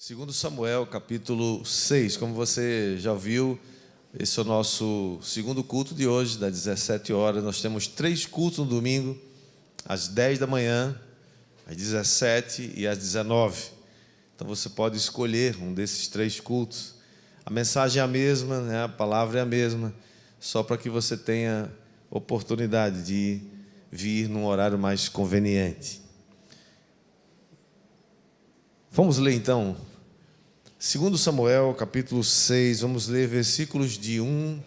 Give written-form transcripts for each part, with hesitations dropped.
Segundo Samuel, capítulo 6, como você já viu, esse é o nosso segundo culto de hoje, das 17 horas. Nós temos 3 cultos no domingo, às 10 da manhã, às 17 e às 19. Então você pode escolher um desses 3 cultos. A mensagem é a mesma, né? A palavra é a mesma, só para que você tenha oportunidade de vir num horário mais conveniente. Vamos ler então, segundo Samuel, capítulo 6, vamos ler versículos de 1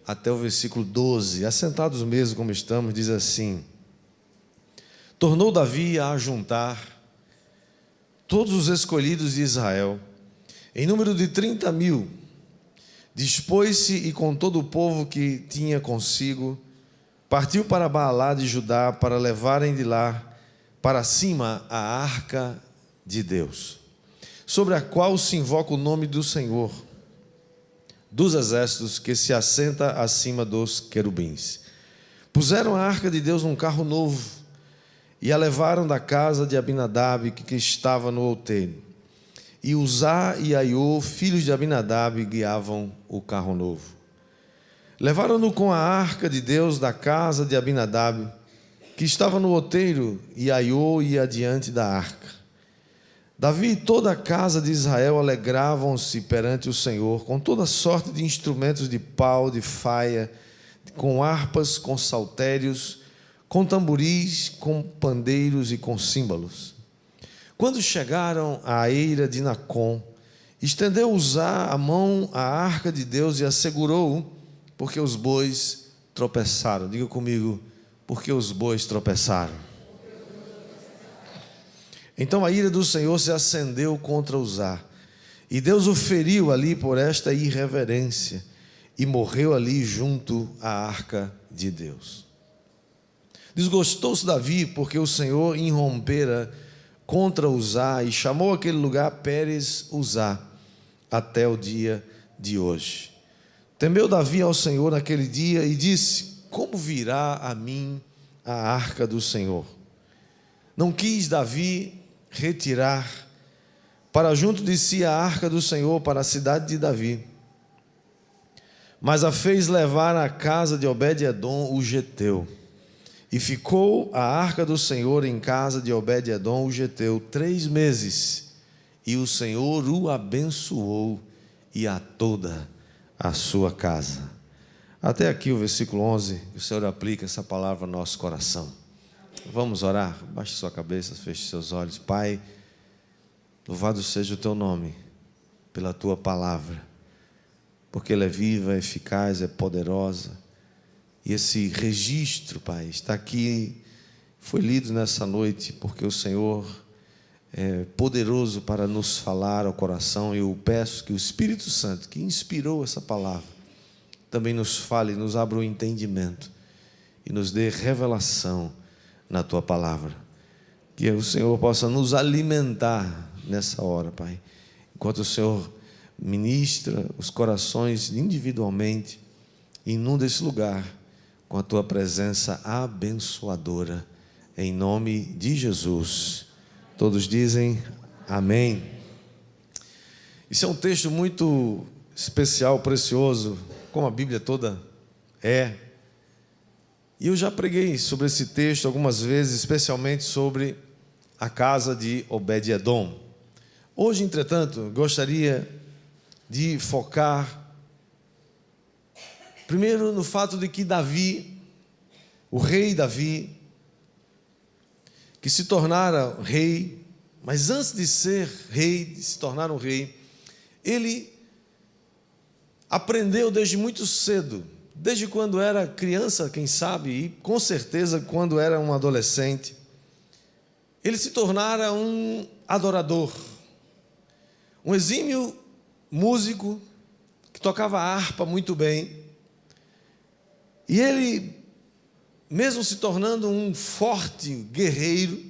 até o versículo 12. Assentados mesmo como estamos, diz assim: Tornou Davi a ajuntar todos os escolhidos de Israel, em número de 30.000, dispôs-se e com todo o povo que tinha consigo, partiu para Baalá de Judá para levarem de lá para cima a arca de Deus, sobre a qual se invoca o nome do Senhor dos exércitos, que se assenta acima dos querubins. Puseram a arca de Deus num carro novo e a levaram da casa de Abinadab, que estava no outeiro. E Uzá e Aiô, filhos de Abinadab, guiavam o carro novo. Levaram-no com a arca de Deus da casa de Abinadab, que estava no outeiro, e Aiô ia adiante da arca. Davi e toda a casa de Israel alegravam-se perante o Senhor com toda sorte de instrumentos de pau, de faia, com harpas, com saltérios, com tamboris, com pandeiros e com símbolos. Quando chegaram à eira de Nacon, estendeu Uzá a mão à arca de Deus e a segurou, porque os bois tropeçaram. Diga comigo, porque os bois tropeçaram. Então a ira do Senhor se acendeu contra Uzá, e Deus o feriu ali por esta irreverência, e morreu ali junto à arca de Deus. Desgostou-se Davi, porque o Senhor irrompera contra Uzá, e chamou aquele lugar Pérez Uzá, até o dia de hoje. Temeu Davi ao Senhor naquele dia, e disse: como virá a mim a arca do Senhor? Não quis Davi retirar para junto de si a arca do Senhor para a cidade de Davi, mas a fez levar à casa de Obed-edom o geteu. E ficou a arca do Senhor em casa de Obed-edom o geteu 3 meses, e o Senhor o abençoou e a toda a sua casa. Até aqui o versículo 11, que o Senhor aplica essa palavra no nosso coração. Vamos orar? Baixe sua cabeça, feche seus olhos. Pai, louvado seja o teu nome pela tua palavra, porque ela é viva, é eficaz, é poderosa. E esse registro, Pai, está aqui, foi lido nessa noite, porque o Senhor é poderoso para nos falar ao coração. E eu peço que o Espírito Santo, que inspirou essa palavra, também nos fale, nos abra o entendimento e nos dê revelação na tua palavra, que o Senhor possa nos alimentar nessa hora, Pai, enquanto o Senhor ministra os corações individualmente. Inunda esse lugar com a tua presença abençoadora, em nome de Jesus. Todos dizem amém. Isso é um texto muito especial, precioso, como a Bíblia toda é. E eu já preguei sobre esse texto algumas vezes, especialmente sobre a casa de Obed-edom. Hoje, entretanto, gostaria de focar primeiro no fato de que Davi, o rei Davi, que se tornara rei, mas antes de ser rei, de se tornar um rei, ele aprendeu desde muito cedo, desde quando era criança, quem sabe, e com certeza quando era um adolescente, ele se tornara um adorador, um exímio músico, que tocava harpa muito bem. E ele, mesmo se tornando um forte guerreiro,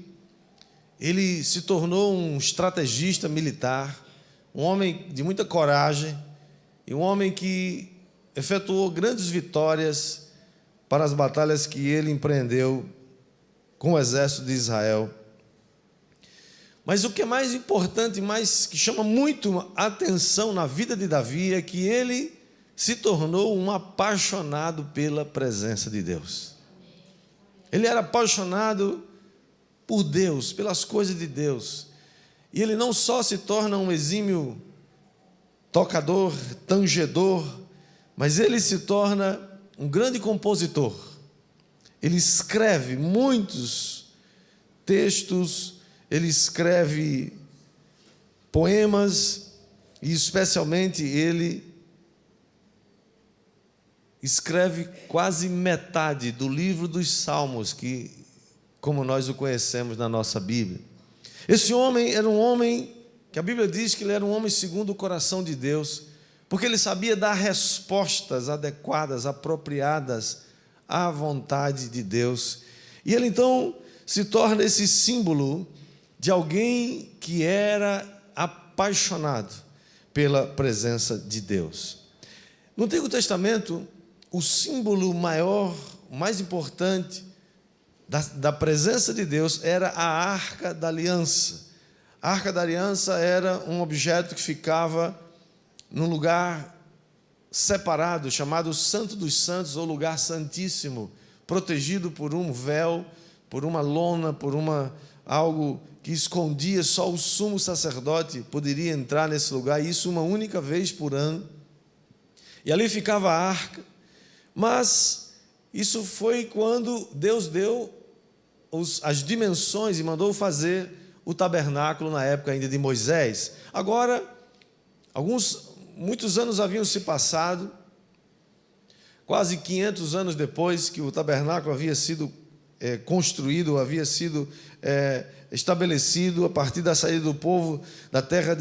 ele se tornou um estrategista militar, um homem de muita coragem, e um homem que efetuou grandes vitórias para as batalhas que ele empreendeu com o exército de Israel. Mas o que é mais importante, que chama muito a atenção na vida de Davi, é que ele se tornou um apaixonado pela presença de Deus. Ele era apaixonado por Deus, pelas coisas de Deus. E ele não só se torna um exímio tocador, tangedor, mas ele se torna um grande compositor. Ele escreve muitos textos, ele escreve poemas, e especialmente ele escreve quase metade do livro dos Salmos, que, como nós o conhecemos na nossa Bíblia. Esse homem era um homem que a Bíblia diz que ele era um homem segundo o coração de Deus, porque ele sabia dar respostas adequadas, apropriadas à vontade de Deus. E ele então se torna esse símbolo de alguém que era apaixonado pela presença de Deus. No Antigo Testamento, o símbolo maior, mais importante da presença de Deus era a Arca da Aliança. A Arca da Aliança era um objeto que ficava num lugar separado, chamado Santo dos Santos, ou lugar santíssimo, protegido por um véu, por uma lona, por algo que escondia, só o sumo sacerdote poderia entrar nesse lugar, e isso uma única vez por ano. E ali ficava a arca. Mas isso foi quando Deus deu as dimensões e mandou fazer o tabernáculo na época ainda de Moisés. Agora, muitos anos haviam se passado, quase 500 anos depois que o tabernáculo havia sido construído, havia sido estabelecido a partir da saída do povo da terra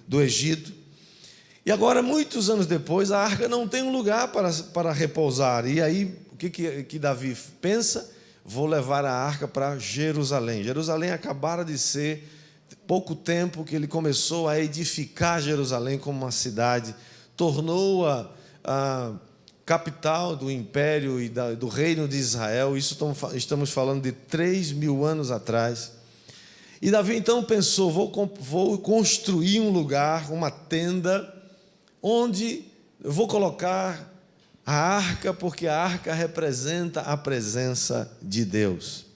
do Egito. E agora, muitos anos depois, a arca não tem um lugar para repousar. E aí, o que Davi pensa? Vou levar a arca para Jerusalém. Jerusalém acabara de ser, pouco tempo que ele começou a edificar Jerusalém como uma cidade, tornou-a a capital do império e do reino de Israel. Isso estamos falando de 3.000 anos atrás. E Davi então pensou, vou construir um lugar, uma tenda, onde eu vou colocar a arca, porque a arca representa a presença de Deus.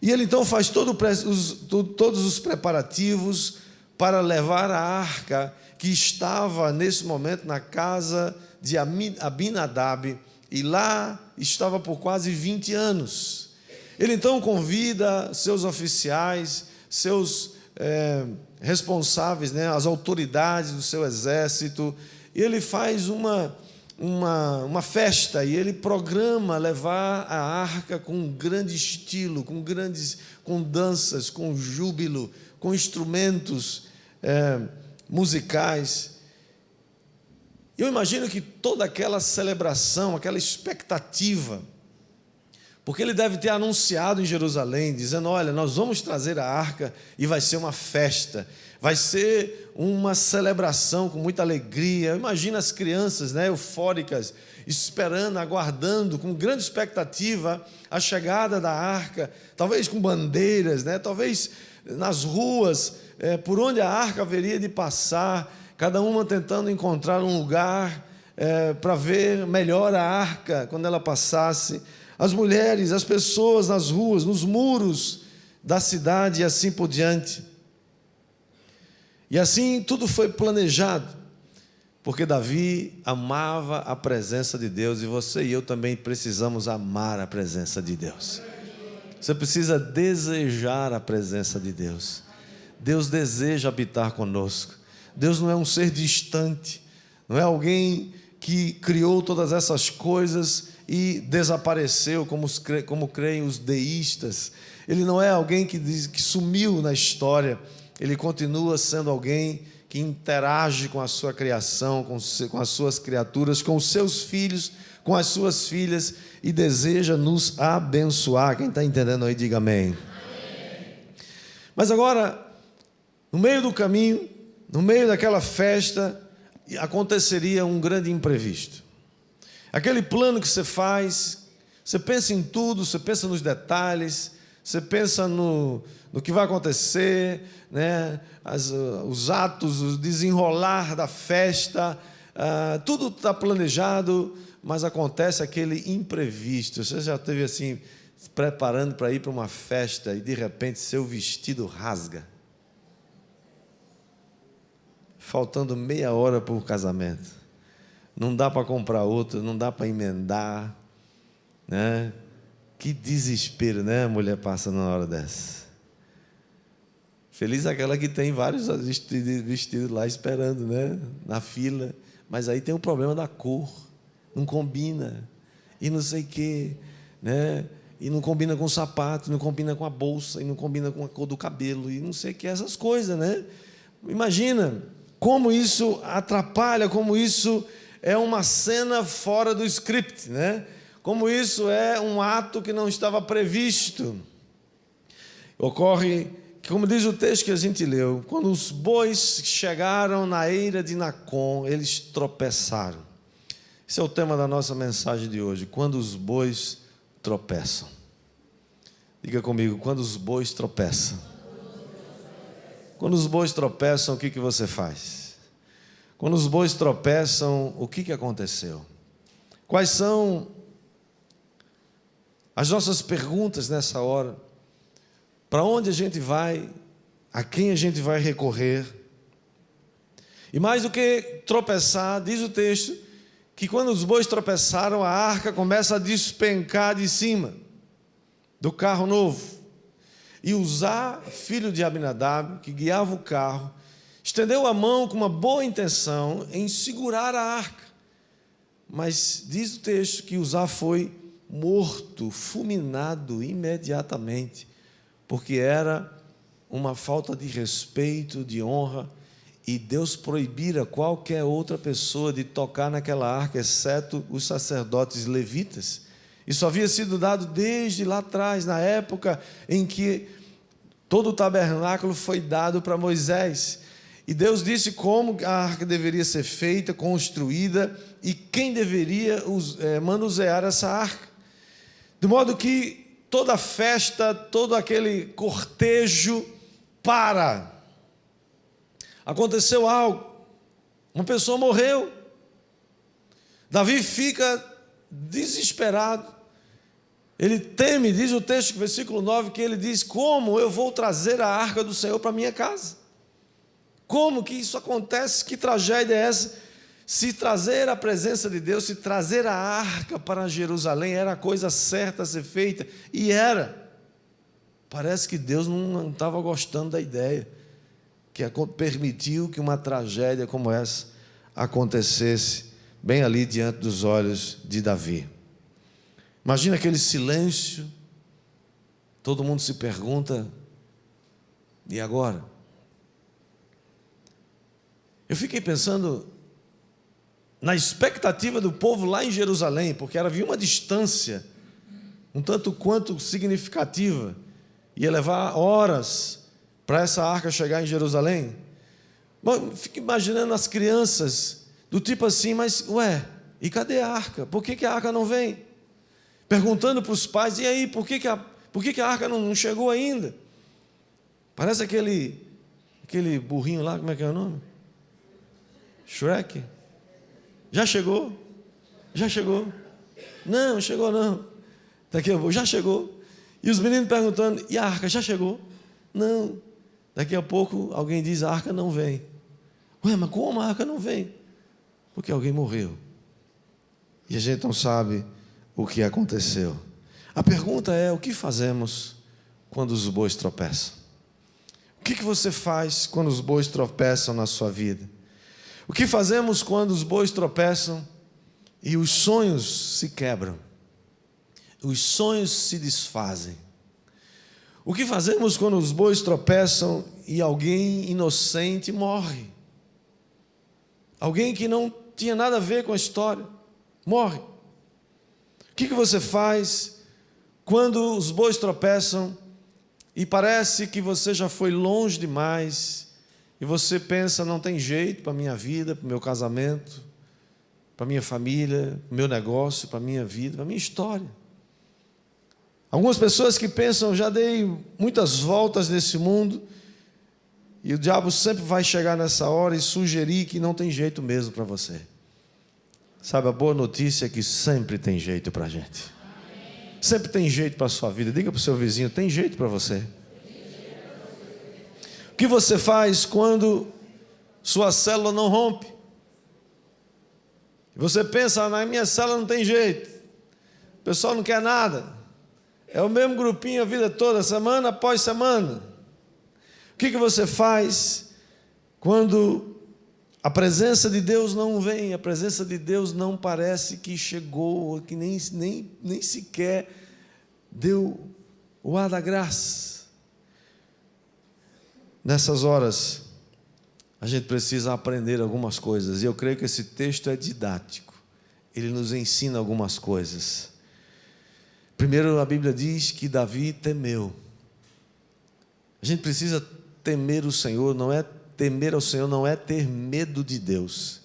E ele então faz todos os preparativos para levar a arca, que estava nesse momento na casa de Abinadab, e lá estava por quase 20 anos. Ele então convida seus oficiais, seus responsáveis, as autoridades do seu exército, e ele faz uma festa, e ele programa levar a arca com grande estilo, com danças, com júbilo, com instrumentos musicais. Eu imagino que toda aquela celebração, aquela expectativa, porque ele deve ter anunciado em Jerusalém, dizendo, olha, nós vamos trazer a arca e vai ser uma festa, vai ser uma celebração com muita alegria. Imagina as crianças, eufóricas, esperando, aguardando, com grande expectativa, a chegada da arca, talvez com bandeiras, talvez nas ruas, por onde a arca haveria de passar, cada uma tentando encontrar um lugar para ver melhor a arca quando ela passasse. As mulheres, as pessoas nas ruas, nos muros da cidade e assim por diante. E assim tudo foi planejado, porque Davi amava a presença de Deus, e você e eu também precisamos amar a presença de Deus. Você precisa desejar a presença de Deus. Deus deseja habitar conosco. Deus não é um ser distante, não é alguém que criou todas essas coisas e desapareceu, como creem os deístas. Ele não é alguém que sumiu na história. Ele continua sendo alguém que interage com a sua criação, com as suas criaturas, com os seus filhos, com as suas filhas, e deseja nos abençoar. Quem está entendendo aí, diga amém. Mas agora, no meio do caminho, no meio daquela festa, aconteceria um grande imprevisto. Aquele plano que você faz, você pensa em tudo, você pensa nos detalhes, você pensa no que vai acontecer, né? Os atos, o desenrolar da festa, tudo está planejado, mas acontece aquele imprevisto. Você já esteve assim, se preparando para ir para uma festa e de repente seu vestido rasga, faltando meia hora para o casamento. Não dá para comprar outro, não dá para emendar, né? Que desespero, né? A mulher passa numa hora dessa. Feliz aquela que tem vários vestidos lá esperando, né? Na fila. Mas aí tem o problema da cor. Não combina. E não sei o quê, né? E não combina com o sapato, não combina com a bolsa, e não combina com a cor do cabelo, e não sei o que, essas coisas, né? Imagina como isso atrapalha, como isso é uma cena fora do script, né? Como isso é um ato que não estava previsto. Ocorre que, como diz o texto que a gente leu, quando os bois chegaram na eira de Nacon, eles tropeçaram. Esse é o tema da nossa mensagem de hoje, quando os bois tropeçam. Diga comigo, quando os bois tropeçam. Quando os bois tropeçam, o que você faz? Quando os bois tropeçam, o que aconteceu? Quais são as nossas perguntas nessa hora? Para onde a gente vai? A quem a gente vai recorrer? E mais do que tropeçar, diz o texto, que quando os bois tropeçaram, a arca começa a despencar de cima do carro novo. E Uzá, filho de Abinadab, que guiava o carro, estendeu a mão com uma boa intenção em segurar a arca. Mas diz o texto que Uzá foi morto, fulminado imediatamente, porque era uma falta de respeito, de honra, e Deus proibira qualquer outra pessoa de tocar naquela arca, exceto os sacerdotes levitas. Isso havia sido dado desde lá atrás, na época em que todo o tabernáculo foi dado para Moisés. E Deus disse como a arca deveria ser feita, construída, e quem deveria manusear essa arca. De modo que toda a festa, todo aquele cortejo para. Aconteceu algo, uma pessoa morreu. Davi fica desesperado. Ele teme, diz o texto, versículo 9, que ele diz: como eu vou trazer a arca do Senhor para minha casa? Como que isso acontece? Que tragédia é essa? Se trazer a presença de Deus, se trazer a arca para Jerusalém era a coisa certa a ser feita, e era. Parece que Deus não estava gostando da ideia, que permitiu que uma tragédia como essa acontecesse bem ali diante dos olhos de Davi. Imagina aquele silêncio, todo mundo se pergunta: e agora? Eu fiquei pensando na expectativa do povo lá em Jerusalém, porque havia uma distância um tanto quanto significativa, ia levar horas para essa arca chegar em Jerusalém. Bom, fico imaginando as crianças do tipo assim: mas e cadê a arca? Por que a arca não vem? Perguntando para os pais: e aí, por que a arca não chegou ainda? Parece aquele burrinho lá, como é que é o nome? Shrek. Já chegou? Já chegou? Não chegou não. Daqui a pouco, já chegou. E os meninos perguntando: e a arca já chegou? Não. Daqui a pouco alguém diz: a arca não vem. Mas como a arca não vem? Porque alguém morreu. E a gente não sabe o que aconteceu. A pergunta é: o que fazemos quando os bois tropeçam? O que você faz quando os bois tropeçam na sua vida? O que fazemos quando os bois tropeçam e os sonhos se quebram? Os sonhos se desfazem. O que fazemos quando os bois tropeçam e alguém inocente morre? Alguém que não tinha nada a ver com a história morre. O que você faz quando os bois tropeçam e parece que você já foi longe demais e você pensa: não tem jeito para a minha vida, para o meu casamento, para a minha família, para o meu negócio, para a minha vida, para a minha história? Algumas pessoas que pensam, já dei muitas voltas nesse mundo, e o diabo sempre vai chegar nessa hora e sugerir que não tem jeito mesmo para você. Sabe, a boa notícia é que sempre tem jeito para a gente. Sempre tem jeito para a sua vida. Diga para o seu vizinho, tem jeito para você. O que você faz quando sua célula não rompe? Você pensa, na minha célula não tem jeito, o pessoal não quer nada, é o mesmo grupinho a vida toda, semana após semana. O que você faz quando a presença de Deus não vem, a presença de Deus não parece que chegou, que nem sequer deu o ar da graça? Nessas horas, a gente precisa aprender algumas coisas, e eu creio que esse texto é didático, ele nos ensina algumas coisas. Primeiro, a Bíblia diz que Davi temeu. A gente precisa temer o Senhor, não é temer ao Senhor, não é ter medo de Deus.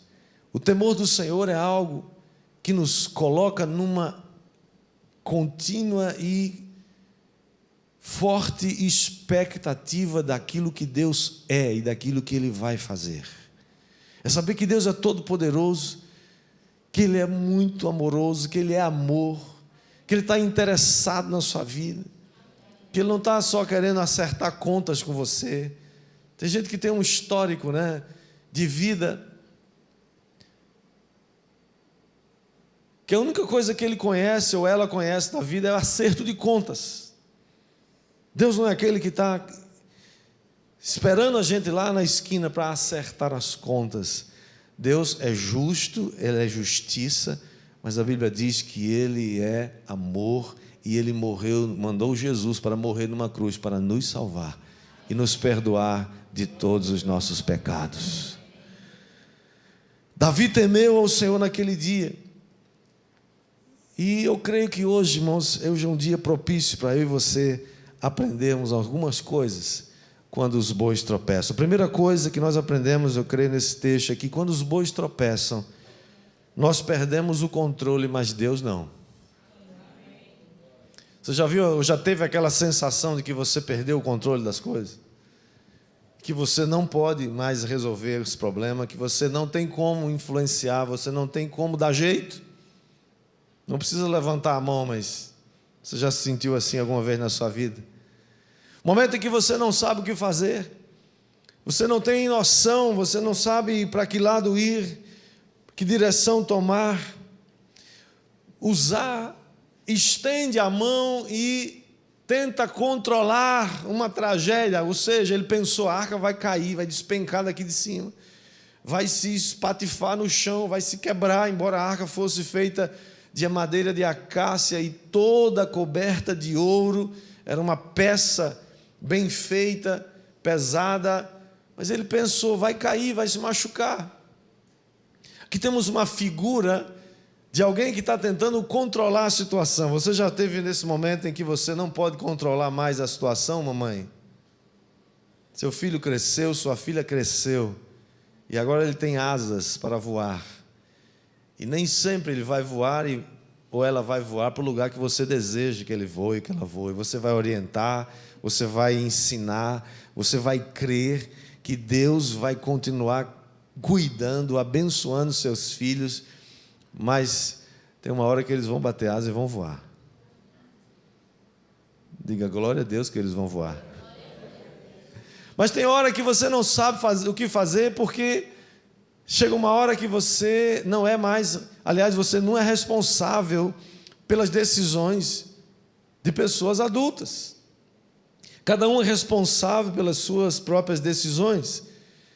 O temor do Senhor é algo que nos coloca numa contínua e forte expectativa daquilo que Deus é e daquilo que Ele vai fazer. É saber que Deus é todo poderoso, que Ele é muito amoroso, que Ele é amor, que Ele está interessado na sua vida, que Ele não está só querendo acertar contas com você. Tem gente que tem um histórico, de vida, que a única coisa que ele conhece ou ela conhece da vida é o acerto de contas. Deus não é aquele que está esperando a gente lá na esquina para acertar as contas. Deus é justo, Ele é justiça, mas a Bíblia diz que Ele é amor, e Ele morreu, mandou Jesus para morrer numa cruz, para nos salvar e nos perdoar de todos os nossos pecados. Davi temeu ao Senhor naquele dia, e eu creio que hoje, irmãos, hoje é um dia propício para eu e você aprendermos algumas coisas quando os bois tropeçam. A primeira coisa que nós aprendemos, eu creio nesse texto, é que quando os bois tropeçam, nós perdemos o controle, mas Deus não. Você já viu, já teve aquela sensação de que você perdeu o controle das coisas? Que você não pode mais resolver esse problema, que você não tem como influenciar, você não tem como dar jeito? Não precisa levantar a mão, mas você já se sentiu assim alguma vez na sua vida? Momento em que você não sabe o que fazer, você não tem noção, você não sabe para que lado ir, que direção tomar. Estende a mão e tenta controlar uma tragédia, ou seja, ele pensou, a arca vai cair, vai despencar daqui de cima, vai se espatifar no chão, vai se quebrar, embora a arca fosse feita de madeira de acácia e toda coberta de ouro, era uma peça bem feita, pesada, mas ele pensou, vai cair, vai se machucar. Aqui temos uma figura de alguém que está tentando controlar a situação. Você já teve nesse momento em que você não pode controlar mais a situação, mamãe? Seu filho cresceu, sua filha cresceu, e agora ele tem asas para voar. E nem sempre ele vai voar ou ela vai voar para o lugar que você deseja que ele voe, que ela voe. Você vai orientar, você vai ensinar, você vai crer que Deus vai continuar cuidando, abençoando seus filhos, mas tem uma hora que eles vão bater asas e vão voar. Diga glória a Deus que eles vão voar. Mas tem hora que você não sabe o que fazer, porque chega uma hora que você não é mais, aliás, você não é responsável pelas decisões de pessoas adultas. Cada um é responsável pelas suas próprias decisões.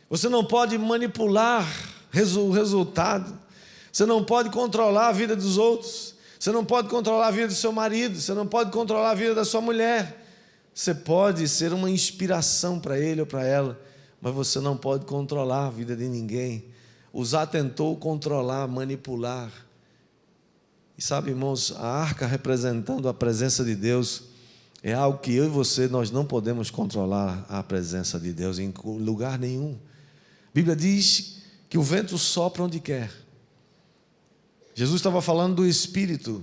Você não pode manipular o resultado. Você não pode controlar a vida dos outros. Você não pode controlar a vida do seu marido. Você não pode controlar a vida da sua mulher. Você pode ser uma inspiração para ele ou para ela, mas você não pode controlar a vida de ninguém. Uzá tentou controlar, manipular. E sabe, irmãos, a arca representando a presença de Deus é algo que eu e você, nós não podemos controlar a presença de Deus em lugar nenhum. A Bíblia diz que o vento sopra onde quer. Jesus estava falando do Espírito.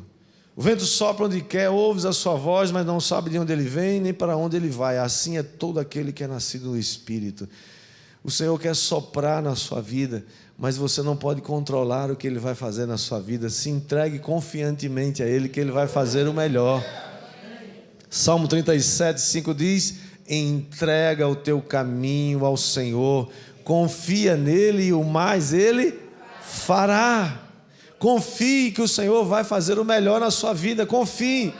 O vento sopra onde quer, ouves a sua voz, mas não sabe de onde ele vem, nem para onde ele vai. Assim é todo aquele que é nascido no Espírito. O Senhor quer soprar na sua vida, mas você não pode controlar o que Ele vai fazer na sua vida. Se entregue confiantemente a Ele, que Ele vai fazer o melhor. Salmo 37, 5 diz: entrega o teu caminho ao Senhor, confia nele e o mais Ele fará. Confie que o Senhor vai fazer o melhor na sua vida, confie.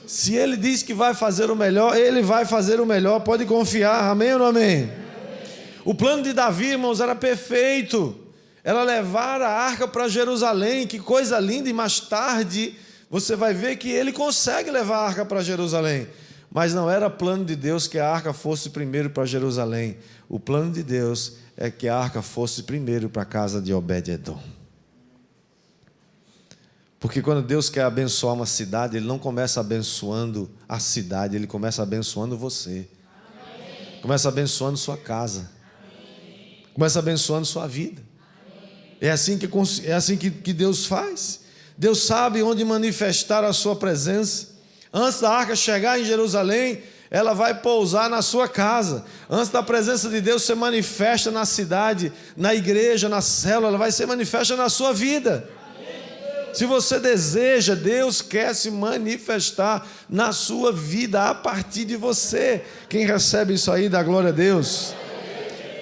Se Ele diz que vai fazer o melhor, Ele vai fazer o melhor, pode confiar, amém ou não amém? O plano de Davi, irmãos, era perfeito, era levar a arca para Jerusalém, que coisa linda, e mais tarde você vai ver que ele consegue levar a arca para Jerusalém, mas não era plano de Deus que a arca fosse primeiro para Jerusalém. O plano de Deus é que a arca fosse primeiro para a casa de Obed-edom. Porque quando Deus quer abençoar uma cidade, Ele não começa abençoando a cidade, Ele começa abençoando você. Amém. Começa abençoando sua casa. Amém. Começa abençoando sua vida. Amém. É assim que Deus faz. Deus sabe onde manifestar a sua presença. Antes da arca chegar em Jerusalém, ela vai pousar na sua casa. Antes da presença de Deus ser manifesta na cidade, na igreja, na célula, ela vai ser manifesta na sua vida. Se você deseja, Deus quer se manifestar na sua vida a partir de você. Quem recebe isso aí, dá glória a Deus.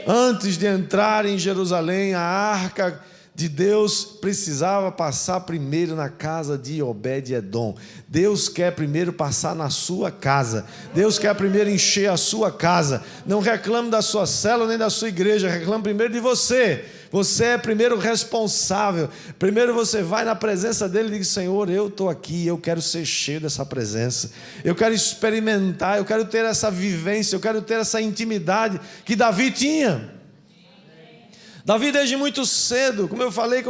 Antes de entrar em Jerusalém, a arca de Deus precisava passar primeiro na casa de Obed-edom. Deus quer primeiro passar na sua casa. Deus quer primeiro encher a sua casa. Não reclame da sua célula nem da sua igreja, reclame primeiro de você. Você é primeiro responsável. Primeiro você vai na presença dele e diz: Senhor, eu estou aqui, eu quero ser cheio dessa presença, eu quero experimentar, eu quero ter essa vivência, eu quero ter essa intimidade que Davi tinha. Davi, desde muito cedo, como eu falei,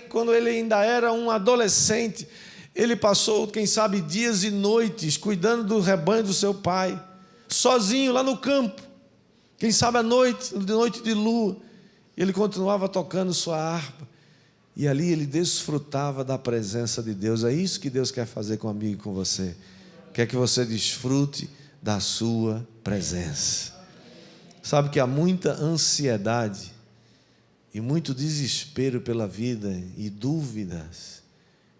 quando ele ainda era um adolescente, ele passou, quem sabe, dias e noites cuidando do rebanho do seu pai, sozinho lá no campo, quem sabe à noite, de noite de lua. Ele continuava tocando sua harpa, e ali ele desfrutava da presença de Deus. É isso que Deus quer fazer comigo e com você. Quer que você desfrute da sua presença. Sabe que há muita ansiedade e muito desespero pela vida e dúvidas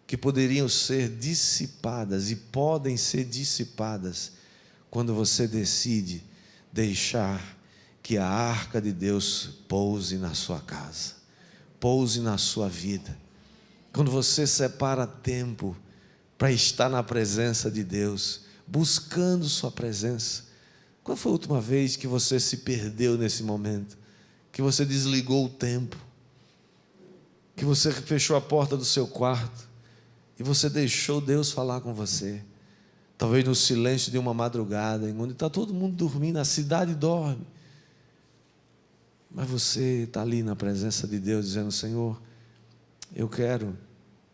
que poderiam ser dissipadas e podem ser dissipadas quando você decide deixar que a arca de Deus pouse na sua casa, pouse na sua vida. Quando você separa tempo para estar na presença de Deus, buscando sua presença. Qual foi a última vez que você se perdeu nesse momento? Que você desligou o tempo, que você fechou a porta do seu quarto e você deixou Deus falar com você? Talvez no silêncio de uma madrugada, onde está todo mundo dormindo, a cidade dorme, mas você está ali na presença de Deus dizendo: Senhor, eu quero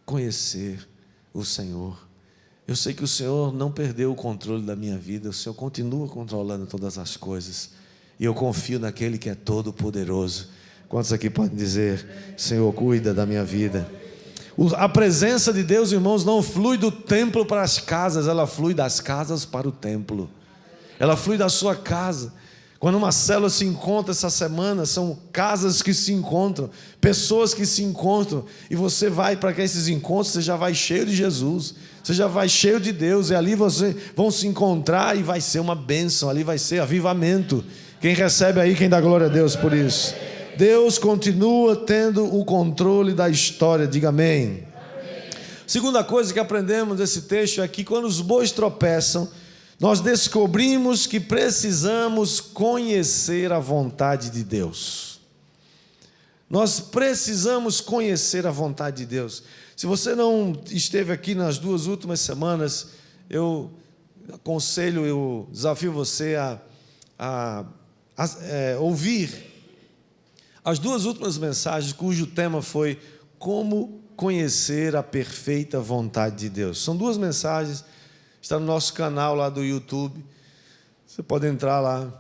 conhecer o Senhor. Eu sei que o Senhor não perdeu o controle da minha vida, o Senhor continua controlando todas as coisas, e eu confio naquele que é todo poderoso. Quantos aqui podem dizer: Senhor, cuida da minha vida? A presença de Deus, irmãos, não flui do templo para as casas, ela flui das casas para o templo. Ela flui da sua casa. Quando uma célula se encontra essa semana, são casas que se encontram, pessoas que se encontram, e você vai para esses encontros, você já vai cheio de Jesus, você já vai cheio de Deus, e ali vocês vão se encontrar e vai ser uma bênção, ali vai ser avivamento. Quem recebe aí, quem dá glória a Deus por isso? Deus continua tendo o controle da história, diga amém. Segunda coisa que aprendemos desse texto é que quando os bois tropeçam, nós descobrimos que precisamos conhecer a vontade de Deus. Nós precisamos conhecer a vontade de Deus. Se você não esteve aqui nas 2 últimas semanas, eu aconselho, eu desafio você a ouvir as 2 últimas mensagens, cujo tema foi como conhecer a perfeita vontade de Deus. São 2 mensagens. Está no nosso canal lá do YouTube. Você pode entrar lá.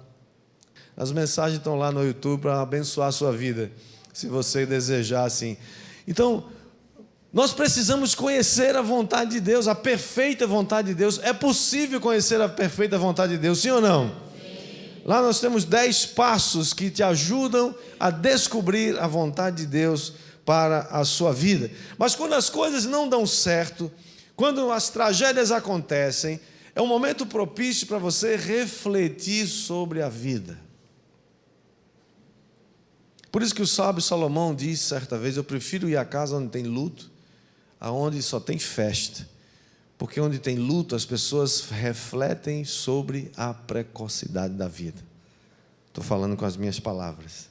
As mensagens estão lá no YouTube para abençoar a sua vida, se você desejar assim. Então, Nós precisamos conhecer a vontade de Deus, a perfeita vontade de Deus. É possível conhecer a perfeita vontade de Deus, sim ou não? Sim. Lá nós temos 10 passos que te ajudam a descobrir a vontade de Deus para a sua vida. Mas quando as coisas não dão certo, quando as tragédias acontecem, é um momento propício para você refletir sobre a vida. Por isso que o sábio Salomão disse certa vez: eu prefiro ir à casa onde tem luto, aonde só tem festa, porque onde tem luto as pessoas refletem sobre a precocidade da vida. Estou falando com as minhas palavras.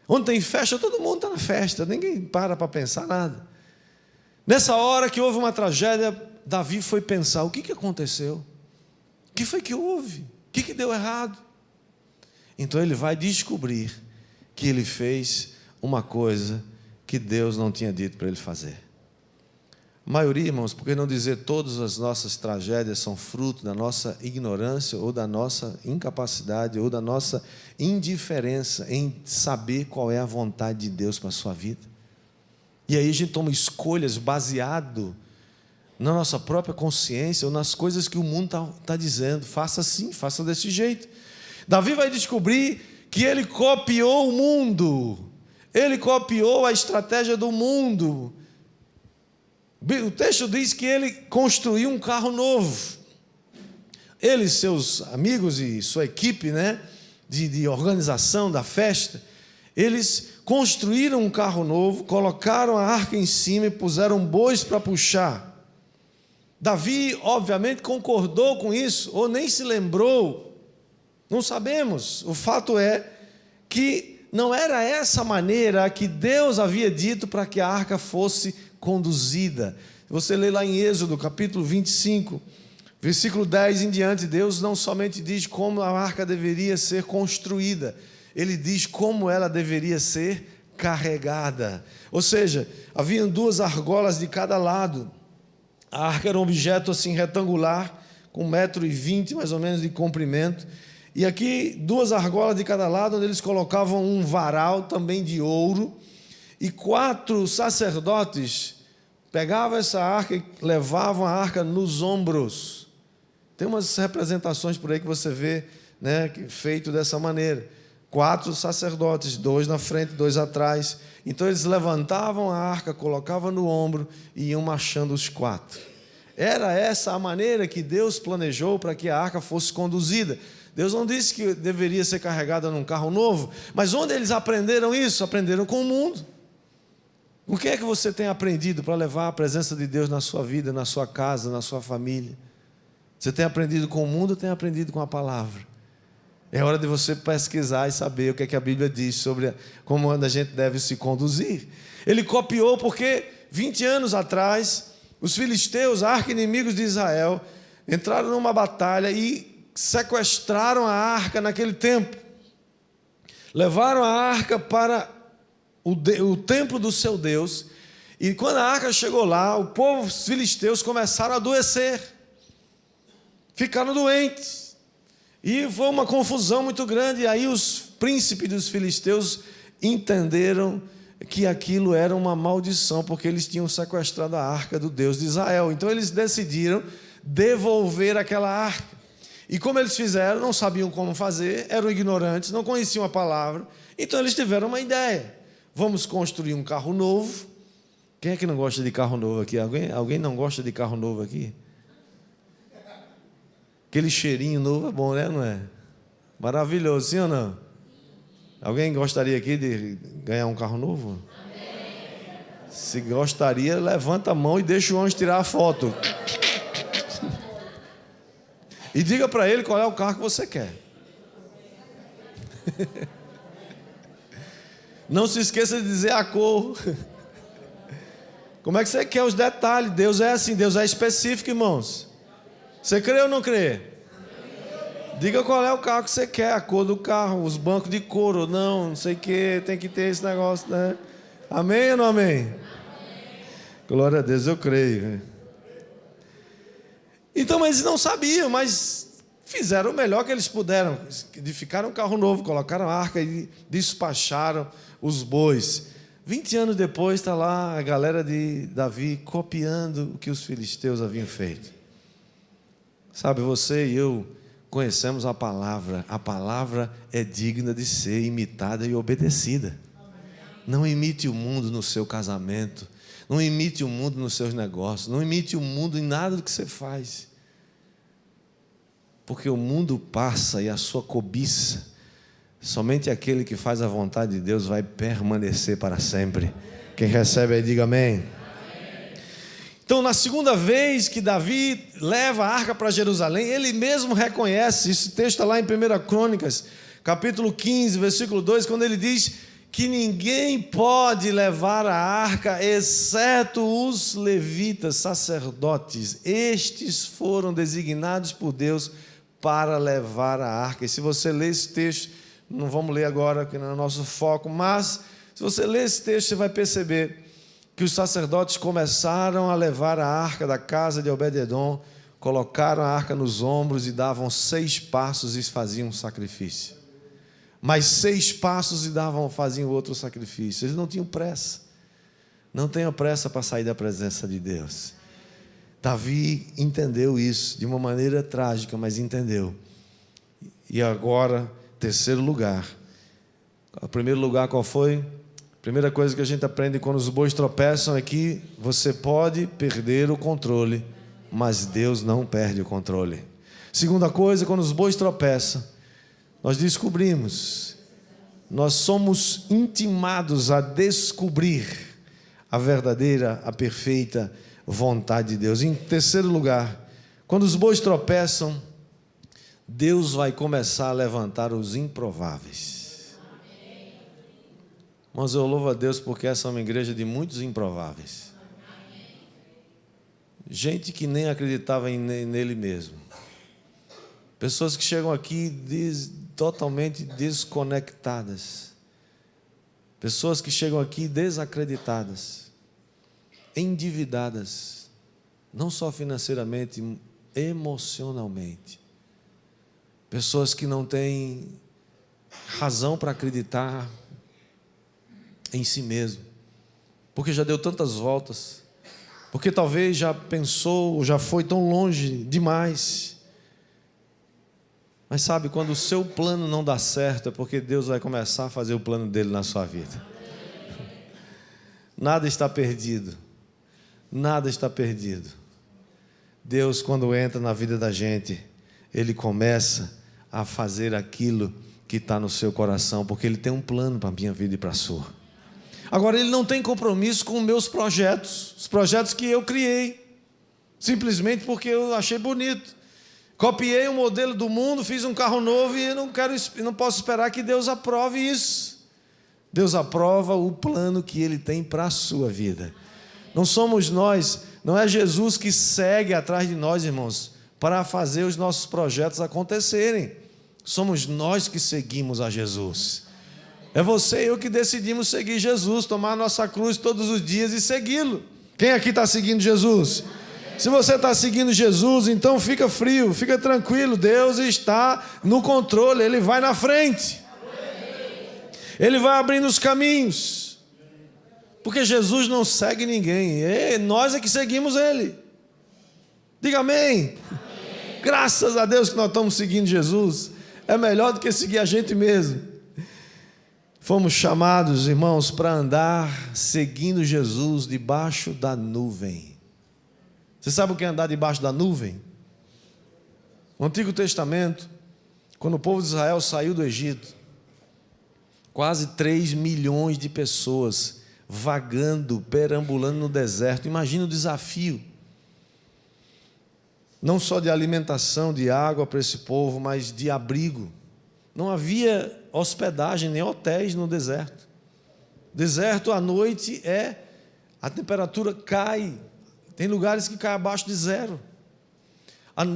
Onde tem festa, todo mundo está na festa, ninguém para pensar nada. Nessa hora que houve uma tragédia, Davi foi pensar: o que aconteceu? O que foi que houve? O que deu errado? Então ele vai descobrir que ele fez uma coisa que Deus não tinha dito para ele fazer. A maioria, irmãos, por que não dizer todas as nossas tragédias são fruto da nossa ignorância ou da nossa incapacidade ou da nossa indiferença em saber qual é a vontade de Deus para a sua vida. E aí a gente toma escolhas baseado na nossa própria consciência ou nas coisas que o mundo está dizendo. Faça assim, faça desse jeito. Davi vai descobrir que ele copiou o mundo, ele copiou a estratégia do mundo. O texto diz que ele construiu um carro novo. Ele, seus amigos e sua equipe, de organização da festa, eles construíram um carro novo, colocaram a arca em cima e puseram bois para puxar. Davi, obviamente, concordou com isso, ou nem se lembrou, não sabemos. O fato é que não era essa maneira que Deus havia dito para que a arca fosse conduzida. Você lê lá em Êxodo, capítulo 25, versículo 10 em diante, Deus não somente diz como a arca deveria ser construída, Ele diz como ela deveria ser carregada. Ou seja, haviam 2 argolas de cada lado. A arca era um objeto assim retangular, com 1,20 m mais ou menos de comprimento, e aqui 2 argolas de cada lado, onde eles colocavam um varal também de ouro, e 4 sacerdotes pegavam essa arca e levavam a arca nos ombros. Tem umas representações por aí que você vê, feito dessa maneira. 4 sacerdotes, 2 na frente, 2 atrás. Então eles levantavam a arca, colocavam no ombro e iam marchando os 4. Era essa a maneira que Deus planejou para que a arca fosse conduzida. Deus não disse que deveria ser carregada num carro novo, mas onde eles aprenderam isso? Aprenderam com o mundo. O que é que você tem aprendido para levar a presença de Deus na sua vida, na sua casa, na sua família? Você tem aprendido com o mundo ou tem aprendido com a palavra? É hora de você pesquisar e saber o que é que a Bíblia diz sobre como a gente deve se conduzir. Ele copiou porque 20 anos atrás, os filisteus, arqui-inimigos de Israel, entraram numa batalha e sequestraram a arca naquele tempo. Levaram a arca para o templo do seu Deus, e quando a arca chegou lá, o povo, os filisteus, começaram a adoecer, ficaram doentes, e foi uma confusão muito grande. E aí os príncipes dos filisteus entenderam que aquilo era uma maldição, porque eles tinham sequestrado a arca do Deus de Israel. Então eles decidiram devolver aquela arca, e como eles fizeram, não sabiam como fazer, eram ignorantes, não conheciam a palavra, então eles tiveram uma ideia: vamos construir um carro novo. Quem é que não gosta de carro novo aqui? Alguém não gosta de carro novo aqui? Aquele cheirinho novo é bom, não é? Maravilhoso, sim ou não? Alguém gostaria aqui de ganhar um carro novo? Se gostaria, levanta a mão e deixa o anjo tirar a foto. E diga para ele qual é o carro que você quer. Não se esqueça de dizer a cor. Como é que você quer os detalhes? Deus é assim, Deus é específico, irmãos. Você crê ou não crê? Diga qual é o carro que você quer, a cor do carro, os bancos de couro ou não sei o que, tem que ter esse negócio, Amém ou não amém? Glória a Deus, eu creio. Então, eles não sabiam, mas fizeram o melhor que eles puderam. Edificaram um carro novo, colocaram a arca e despacharam os bois. 20 anos depois está lá a galera de Davi copiando o que os filisteus haviam feito. Sabe, você e eu conhecemos a palavra é digna de ser imitada e obedecida. Não imite o mundo no seu casamento, não imite o mundo nos seus negócios, não imite o mundo em nada do que você faz. Porque o mundo passa e a sua cobiça, somente aquele que faz a vontade de Deus vai permanecer para sempre. Quem recebe aí, diga amém. Então, na segunda vez que Davi leva a arca para Jerusalém, ele mesmo reconhece, esse texto está lá em 1 Crônicas, capítulo 15, versículo 2, quando ele diz que ninguém pode levar a arca, exceto os levitas, sacerdotes. Estes foram designados por Deus para levar a arca. E se você ler esse texto, não vamos ler agora, que não é o nosso foco, mas se você ler esse texto, você vai perceber que os sacerdotes começaram a levar a arca da casa de Obed-edom, colocaram a arca nos ombros e davam 6 passos e faziam um sacrifício. Mais 6 passos e faziam outro sacrifício. Eles não tinham pressa. Não tenham pressa para sair da presença de Deus. Davi entendeu isso de uma maneira trágica, mas entendeu. E agora, terceiro lugar. O primeiro lugar qual foi? Primeira coisa que a gente aprende quando os bois tropeçam é que você pode perder o controle, mas Deus não perde o controle. Segunda coisa, quando os bois tropeçam, nós descobrimos, nós somos intimados a descobrir a verdadeira, a perfeita vontade de Deus. Em terceiro lugar, quando os bois tropeçam, Deus vai começar a levantar os improváveis. Mas eu louvo a Deus porque essa é uma igreja de muitos improváveis. Gente que nem acreditava nele mesmo. Pessoas que chegam aqui totalmente desconectadas. Pessoas que chegam aqui desacreditadas, endividadas, não só financeiramente, emocionalmente. Pessoas que não têm razão para acreditar em si mesmo, porque já deu tantas voltas, porque talvez já pensou, já foi tão longe demais. Mas sabe, quando o seu plano não dá certo, é porque Deus vai começar a fazer o plano dele na sua vida. Nada está perdido. Nada está perdido. Deus, quando entra na vida da gente, Ele começa a fazer aquilo que está no seu coração, porque Ele tem um plano para a minha vida e para a sua. Agora, Ele não tem compromisso com os meus projetos, os projetos que eu criei, simplesmente porque eu achei bonito. Copiei um modelo do mundo, fiz um carro novo e não posso esperar que Deus aprove isso. Deus aprova o plano que Ele tem para a sua vida. Não somos nós, não é Jesus que segue atrás de nós, irmãos, para fazer os nossos projetos acontecerem. Somos nós que seguimos a Jesus. É você e eu que decidimos seguir Jesus, tomar a nossa cruz todos os dias e segui-lo. Quem aqui está seguindo Jesus? Se você está seguindo Jesus, então fica frio, fica tranquilo, Deus está no controle, Ele vai na frente. Ele vai abrindo os caminhos. Porque Jesus não segue ninguém, nós é que seguimos Ele. Diga amém. Graças a Deus que nós estamos seguindo Jesus. É melhor do que seguir a gente mesmo. Fomos chamados, irmãos, para andar seguindo Jesus debaixo da nuvem. Você sabe o que é andar debaixo da nuvem? No Antigo Testamento, quando o povo de Israel saiu do Egito, quase 3 milhões de pessoas vagando, perambulando no deserto. Imagina o desafio. Não só de alimentação, de água para esse povo, mas de abrigo. Não havia hospedagem, nem hotéis no deserto. Deserto à noite a temperatura cai. Tem lugares que cai abaixo de 0.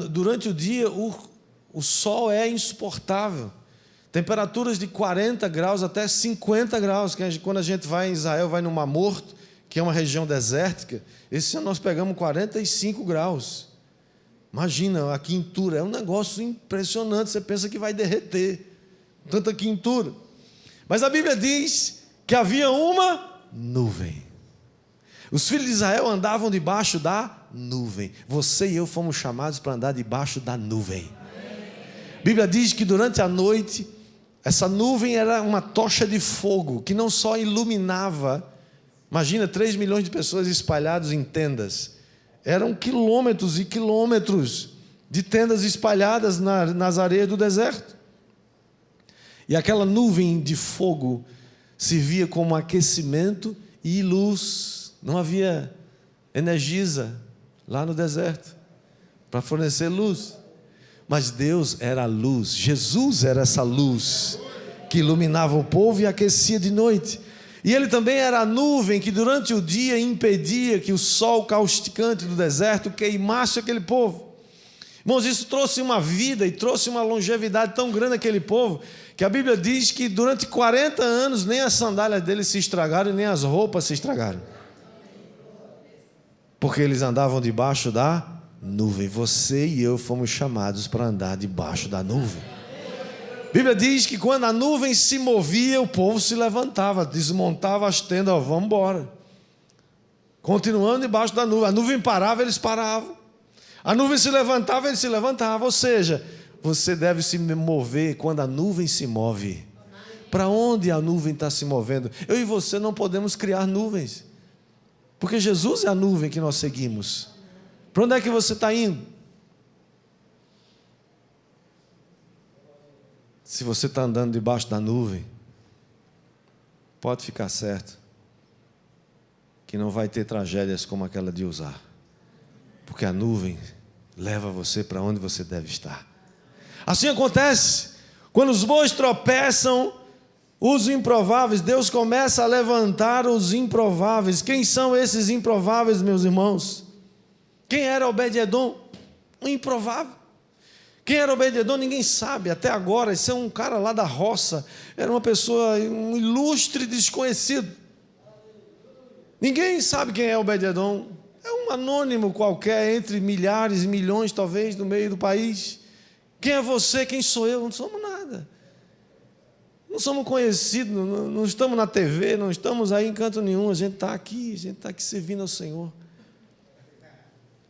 Durante o dia, o sol é insuportável. Temperaturas de 40 graus até 50 graus. Quando a gente vai em Israel, vai no Mar Morto, que é uma região desértica. Esse ano nós pegamos 45 graus. Imagina a quintura, é um negócio impressionante. Você pensa que vai derreter, tanta quintura. Mas a Bíblia diz que havia uma nuvem. Os filhos de Israel andavam debaixo da nuvem. Você e eu fomos chamados para andar debaixo da nuvem. A Bíblia diz que durante a noite, essa nuvem era uma tocha de fogo, que não só iluminava, imagina 3 milhões de pessoas espalhadas em tendas, eram quilômetros e quilômetros de tendas espalhadas nas areias do deserto, e aquela nuvem de fogo servia como aquecimento e luz. Não havia Energisa lá no deserto para fornecer luz, mas Deus era a luz. Jesus era essa luz que iluminava o povo e aquecia de noite. E Ele também era a nuvem que durante o dia impedia que o sol causticante do deserto queimasse aquele povo. Irmãos, isso trouxe uma vida e trouxe uma longevidade tão grande àquele povo, que a Bíblia diz que durante 40 anos nem as sandálias deles se estragaram e nem as roupas se estragaram, porque eles andavam debaixo da nuvem. Você e eu fomos chamados para andar debaixo da nuvem. A Bíblia diz que quando a nuvem se movia, o povo se levantava, desmontava as tendas, vamos embora. Continuando debaixo da nuvem. A nuvem parava, eles paravam. A nuvem se levantava, eles se levantavam. Ou seja, você deve se mover quando a nuvem se move. Para onde a nuvem está se movendo? Eu e você não podemos criar nuvens, porque Jesus é a nuvem que nós seguimos. Para onde é que você está indo? Se você está andando debaixo da nuvem, pode ficar certo que não vai ter tragédias como aquela de Uzá, porque a nuvem leva você para onde você deve estar. Assim acontece quando os bois tropeçam, os improváveis, Deus começa a levantar os improváveis. Quem são esses improváveis, meus irmãos? Quem era Obed-edom? Um improvável. Quem era Obed-edom? Ninguém sabe até agora. Esse é um cara lá da roça, era uma pessoa, um ilustre desconhecido. Ninguém sabe quem é Obed-edom. É um anônimo qualquer entre milhares e milhões talvez no meio do país. Quem é você? Quem sou eu? Não somos nada. Não somos conhecidos, não estamos na TV, não estamos aí em canto nenhum. A gente está aqui servindo ao Senhor.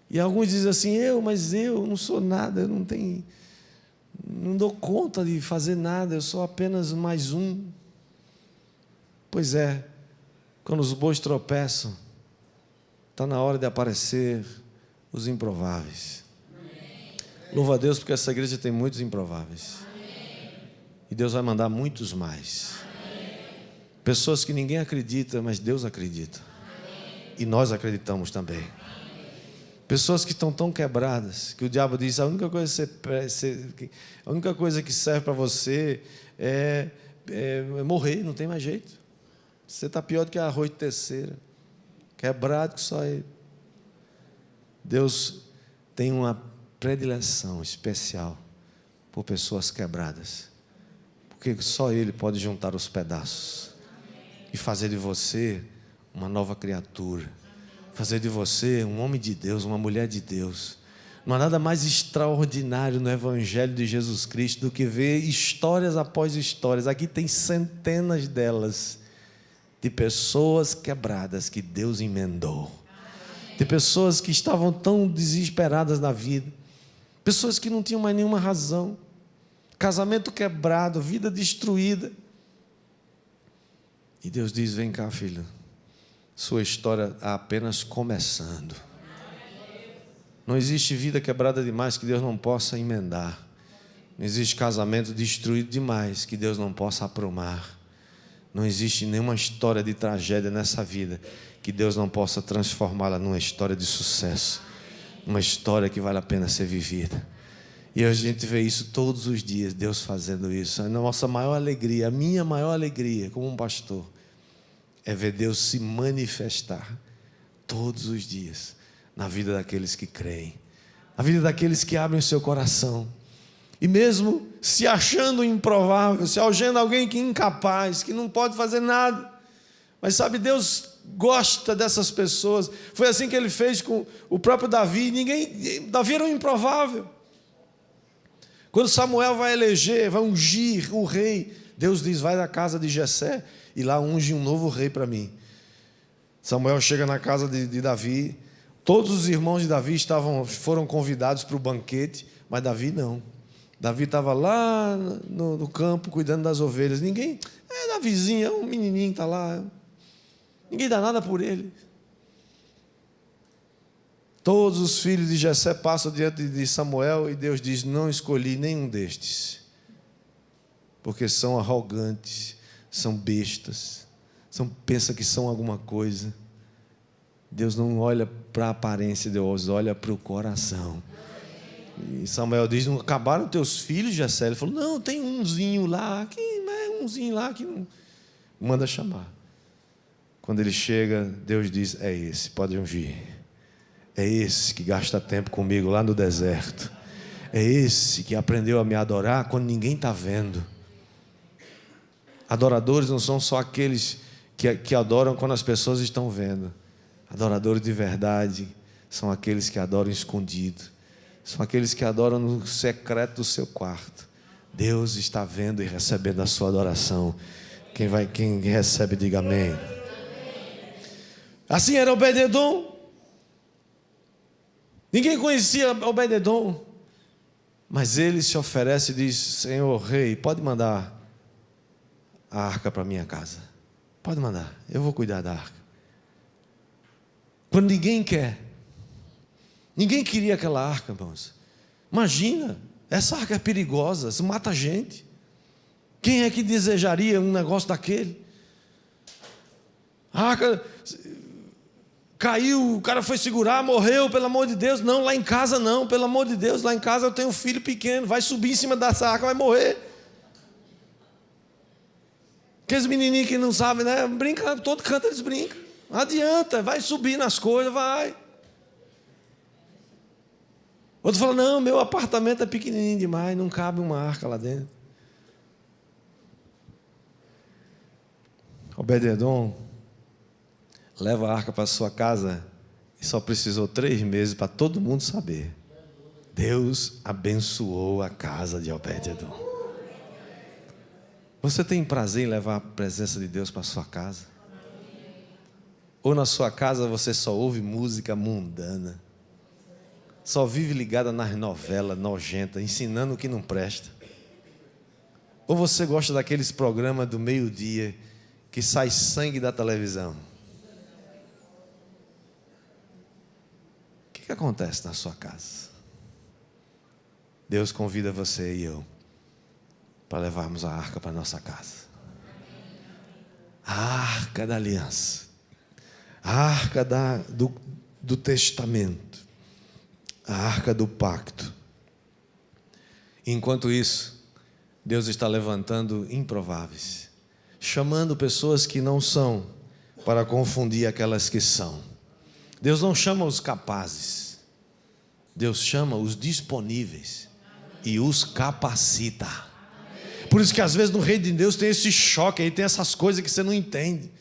E alguns dizem assim, mas eu não sou nada, eu não dou conta de fazer nada, eu sou apenas mais um. Pois é, quando os bois tropeçam, está na hora de aparecer os improváveis. Louva a Deus, porque essa igreja tem muitos improváveis. E Deus vai mandar muitos mais. Pessoas que ninguém acredita, mas Deus acredita. E nós acreditamos também. Pessoas que estão tão quebradas, que o diabo diz, a única coisa que serve para você é morrer, não tem mais jeito. Você está pior do que arroz de terceira, quebrado que só ele. Deus tem uma predileção especial por pessoas quebradas, porque só Ele pode juntar os pedaços e fazer de você uma nova criatura, fazer de você um homem de Deus, uma mulher de Deus. Não há nada mais extraordinário no Evangelho de Jesus Cristo do que ver histórias após histórias. Aqui tem centenas delas, de pessoas quebradas que Deus emendou, de pessoas que estavam tão desesperadas na vida, pessoas que não tinham mais nenhuma razão, casamento quebrado, vida destruída. E Deus diz, vem cá, filho, sua história está apenas começando. Não existe vida quebrada demais que Deus não possa emendar. Não existe casamento destruído demais que Deus não possa aprumar. Não existe nenhuma história de tragédia nessa vida que Deus não possa transformá-la numa história de sucesso, uma história que vale a pena ser vivida. E a gente vê isso todos os dias, Deus fazendo isso. A nossa maior alegria, a minha maior alegria como um pastor, é ver Deus se manifestar todos os dias na vida daqueles que creem, na vida daqueles que abrem o seu coração. E mesmo se achando improvável, se achando alguém que é incapaz, que não pode fazer nada, mas sabe, Deus gosta dessas pessoas. Foi assim que Ele fez com o próprio Davi. Davi era um improvável. Quando Samuel vai eleger, vai ungir o rei, Deus diz, vai na casa de Jessé e lá unge um novo rei para mim. Samuel chega na casa de Davi. Todos os irmãos de Davi foram convidados para o banquete, mas Davi não. Davi estava lá no campo cuidando das ovelhas. Ninguém, Davizinho, é um menininho que está lá. Ninguém dá nada por ele. Todos os filhos de Jessé passam diante de Samuel e Deus diz: não escolhi nenhum destes, porque são arrogantes, são bestas, pensam que são alguma coisa. Deus não olha para a aparência, Deus olha para o coração. E Samuel diz: não acabaram teus filhos, Jessé? Ele falou: não, tem umzinho lá, que não. Manda chamar. Quando ele chega, Deus diz: é esse, pode ungir. É esse que gasta tempo comigo lá no deserto. É esse que aprendeu a me adorar quando ninguém está vendo. Adoradores não são só aqueles que adoram quando as pessoas estão vendo. Adoradores de verdade são aqueles que adoram escondido. São aqueles que adoram no secreto do seu quarto. Deus está vendo e recebendo a sua adoração. Quem recebe, diga amém. Assim era Obed-edom. Ninguém conhecia Obed-edom, mas ele se oferece e diz: Senhor rei, pode mandar a arca para minha casa, pode mandar, eu vou cuidar da arca. Quando ninguém quer, ninguém queria aquela arca, irmãos. Imagina, essa arca é perigosa, se mata gente. Quem é que desejaria um negócio daquele? A arca caiu, o cara foi segurar, morreu, pelo amor de Deus. Não, lá em casa não, pelo amor de Deus, lá em casa eu tenho um filho pequeno, vai subir em cima dessa arca, vai morrer. Aqueles menininhos que não sabem, né? Brinca, todo canto eles brincam. Não adianta, vai subir nas coisas, vai. Outro fala: não, meu apartamento é pequenininho demais, não cabe uma arca lá dentro. Obed-edom leva a arca para sua casa e só precisou 3 meses para todo mundo saber. Deus abençoou a casa de Obed-edom. Você tem prazer em levar a presença de Deus para sua casa? Ou na sua casa você só ouve música mundana, só vive ligada nas novelas nojentas, ensinando o que não presta? Ou você gosta daqueles programas do meio-dia que sai sangue da televisão? O que acontece na sua casa? Deus convida você e eu para levarmos a arca para a nossa casa. A arca da aliança, a arca do testamento, a arca do pacto. Enquanto isso, Deus está levantando improváveis, chamando pessoas que não são, para confundir aquelas que são. Deus não chama os capazes, Deus chama os disponíveis e os capacita. Por isso que às vezes no reino de Deus tem esse choque aí, tem essas coisas que você não entende.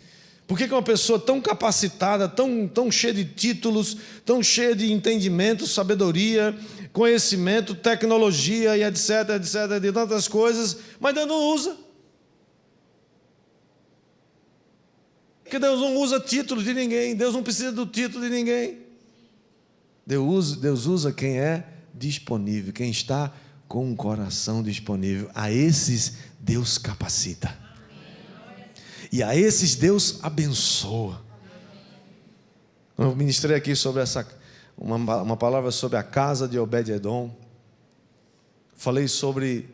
Por que uma pessoa tão capacitada, tão cheia de títulos, tão cheia de entendimento, sabedoria, conhecimento, tecnologia e etc, de tantas coisas, mas Deus não usa? Porque Deus não usa título de ninguém, Deus não precisa do título de ninguém. Deus usa quem é disponível, quem está com um coração disponível. A esses Deus capacita. E a esses Deus abençoa. Eu ministrei aqui sobre uma palavra sobre a casa de Obed-edom. Falei sobre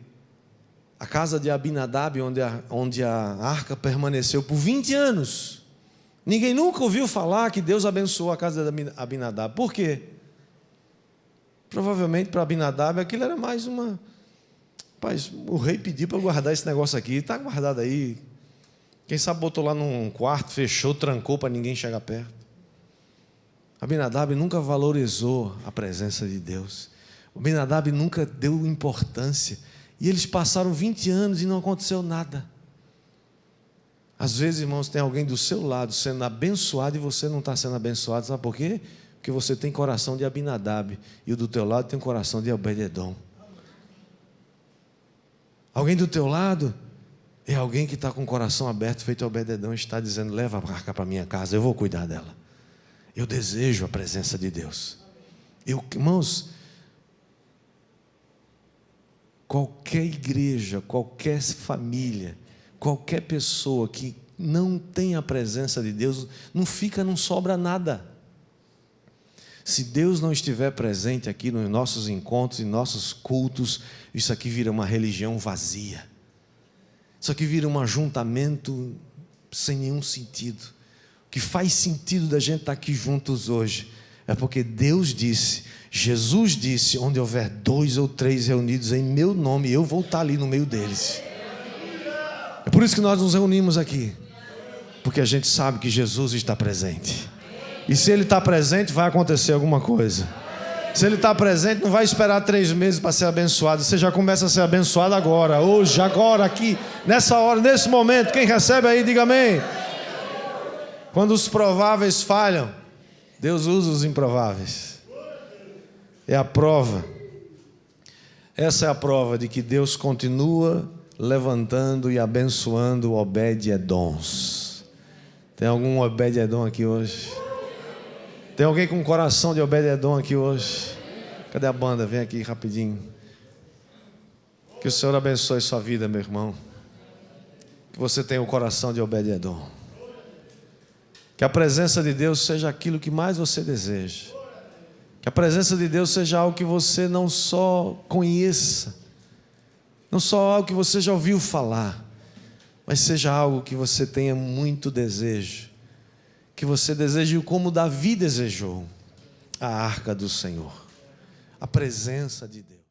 a casa de Abinadab, onde a arca permaneceu por 20 anos. Ninguém nunca ouviu falar que Deus abençoou a casa de Abinadab. Por quê? Provavelmente para Abinadab aquilo era mais uma... Rapaz, o rei pediu para eu guardar esse negócio aqui, está guardado aí. Quem sabe botou lá num quarto, fechou, trancou para ninguém chegar perto. Abinadab nunca valorizou a presença de Deus. Abinadab nunca deu importância. E eles passaram 20 anos e não aconteceu nada. Às vezes, irmãos, tem alguém do seu lado sendo abençoado e você não está sendo abençoado. Sabe por quê? Porque você tem coração de Abinadab e o do teu lado tem coração de Obed-edom. Alguém do teu lado É alguém que está com o coração aberto, feito Obed-edom, está dizendo: leva a arca para minha casa, eu vou cuidar dela. Eu desejo a presença de Deus. Irmãos, qualquer igreja, qualquer família, qualquer pessoa que não tem a presença de Deus, não sobra nada. Se Deus não estiver presente aqui nos nossos encontros, em nossos cultos, isso aqui vira uma religião vazia. Isso aqui vira um ajuntamento sem nenhum sentido. O que faz sentido da gente estar aqui juntos hoje é porque Deus disse, Jesus disse: onde houver 2 ou 3 reunidos em meu nome, eu vou estar ali no meio deles. É por isso que nós nos reunimos aqui, porque a gente sabe que Jesus está presente. E se Ele está presente, vai acontecer alguma coisa. Se Ele está presente, não vai esperar 3 meses para ser abençoado. Você já começa a ser abençoado agora, hoje, agora, aqui, nessa hora, nesse momento. Quem recebe aí, diga amém. Quando os prováveis falham, Deus usa os improváveis. É a prova. Essa é a prova de que Deus continua levantando e abençoando Obed-edoms. Tem algum Obed-edom aqui hoje? Tem alguém com o coração de Obed-edom aqui hoje? Cadê a banda? Vem aqui rapidinho. Que o Senhor abençoe sua vida, meu irmão. Que você tenha o coração de Obed-edom. Que a presença de Deus seja aquilo que mais você deseja. Que a presença de Deus seja algo que você não só conheça, não só algo que você já ouviu falar, mas seja algo que você tenha muito desejo. Que você deseje como Davi desejou, a arca do Senhor, a presença de Deus.